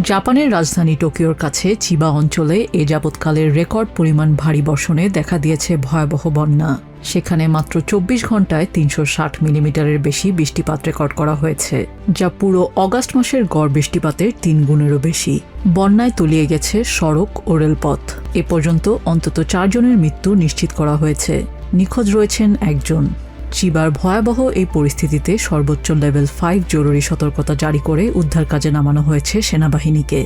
জাপানের রাজধানী টোকিওর কাছে চিবা অঞ্চলে এ যাবৎকালের রেকর্ড পরিমাণ ভারী বর্ষণে দেখা দিয়েছে ভয়াবহ বন্যা। সেখানে মাত্র ২৪ ঘন্টায় ৩৬০ মিলিমিটারের বেশি বৃষ্টিপাত রেকর্ড করা হয়েছে, যা পুরো অগাস্ট মাসের গড় বৃষ্টিপাতের ৩ গুণেরও বেশি। বন্যায় তলিয়ে গেছে সড়ক ও রেলপথ। এ পর্যন্ত অন্তত ৪ জনের মৃত্যু নিশ্চিত করা হয়েছে, নিখোঁজ রয়েছেন একজন। চিবার ভয়াবহ এই পরিস্থিতিতে সর্বোচ্চ লেভেল 5 জরুরি সতর্কতা জারি করে উদ্ধার কাজে নামানো হয়েছে সেনাবাহিনীকে।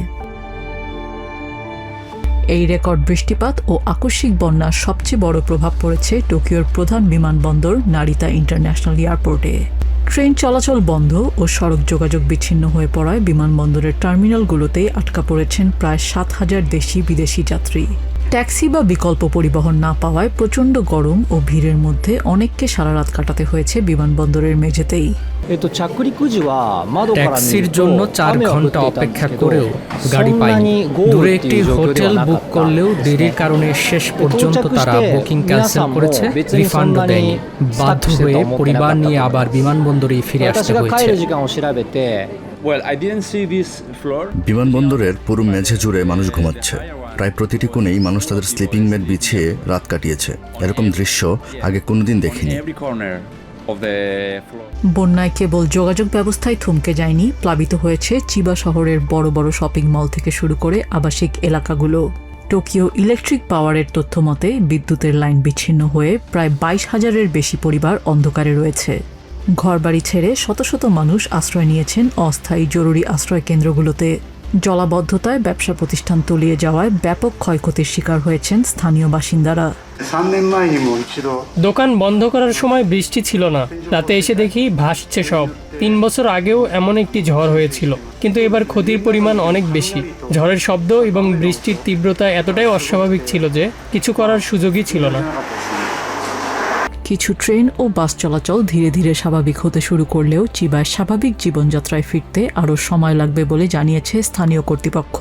এই রেকর্ড বৃষ্টিপাত ও আকস্মিক বন্যার সবচেয়ে বড় প্রভাব পড়েছে টোকিওর প্রধান বিমানবন্দর নারিতা ইন্টারন্যাশনাল এয়ারপোর্টে। ট্রেন চলাচল বন্ধ ও সড়ক যোগাযোগ বিচ্ছিন্ন হয়ে পড়ায় বিমানবন্দরের টার্মিনালগুলোতেই আটকা পড়েছেন প্রায় ৭,০০০ দেশি বিদেশি যাত্রী। ট্যাক্সি বা বিকল্প পরিবহন না পাওয়ায় প্রচণ্ড গরম ও ভিড়ের মধ্যে অনেককে সারা রাত কাটাতে হয়েছে বিমানবন্দরের মেঝেতেই। ট্যাক্সির জন্য ৪ ঘন্টা অপেক্ষা করেও গাড়ি পাইনি। দূরে একটি হোটেল বুক করলেও দেরির কারণে শেষ পর্যন্ত তারা বুকিং ক্যান্সেল করেছে, রিফান্ডও দেয়নি। বাধ্য হয়ে পরিবার নিয়ে আবার বিমানবন্দরে ফিরে আসতে হয়েছে। বিমানবন্দরের পুরো মেঝে জুড়ে মানুষ ঘুমাচ্ছে। প্রায় প্রতিটি কোণেই মানুষ তাদের স্লিপিং ম্যাট বিছিয়ে রাত কাটিয়েছে। এরকম দৃশ্য আগে কোনোদিন দেখিনি। বন্যায় কেবল যোগাযোগ ব্যবস্থায় থমকে যায়নি, প্লাবিত হয়েছে চিবা শহরের বড় বড় শপিং মল থেকে শুরু করে আবাসিক এলাকাগুলো। টোকিও ইলেকট্রিক পাওয়ারের তথ্য মতে বিদ্যুতের লাইন বিচ্ছিন্ন হয়ে প্রায় ২২,০০০-এর বেশি পরিবার অন্ধকারে রয়েছে। ঘরবাড়ি ছেড়ে শত শত মানুষ আশ্রয় নিয়েছেন অস্থায়ী জরুরি আশ্রয় কেন্দ্রগুলোতে। জলাবদ্ধতায় ব্যবসা প্রতিষ্ঠান তলিয়ে যাওয়ায় ব্যাপক ক্ষয়ক্ষতির শিকার হয়েছেন স্থানীয় বাসিন্দারা। দোকান বন্ধ করার সময় বৃষ্টি ছিল না, রাতে এসে দেখি ভাসছে সব। ৩ বছর আগেও এমন একটি ঝড় হয়েছিল, কিন্তু এবার ক্ষতির পরিমাণ অনেক বেশি। ঝড়ের শব্দ এবং বৃষ্টির তীব্রতা এতটাই অস্বাভাবিক ছিল যে কিছু করার সুযোগই ছিল না। কিছু ট্রেন ও বাস চলাচল ধীরে ধীরে স্বাভাবিক হতে শুরু করলেও চিবায় স্বাভাবিক জীবনযাত্রায় ফিরতে আরও সময় লাগবে বলে জানিয়েছে স্থানীয় কর্তৃপক্ষ।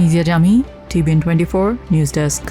নিজে জামি, TVN24 নিউজ ডেস্ক।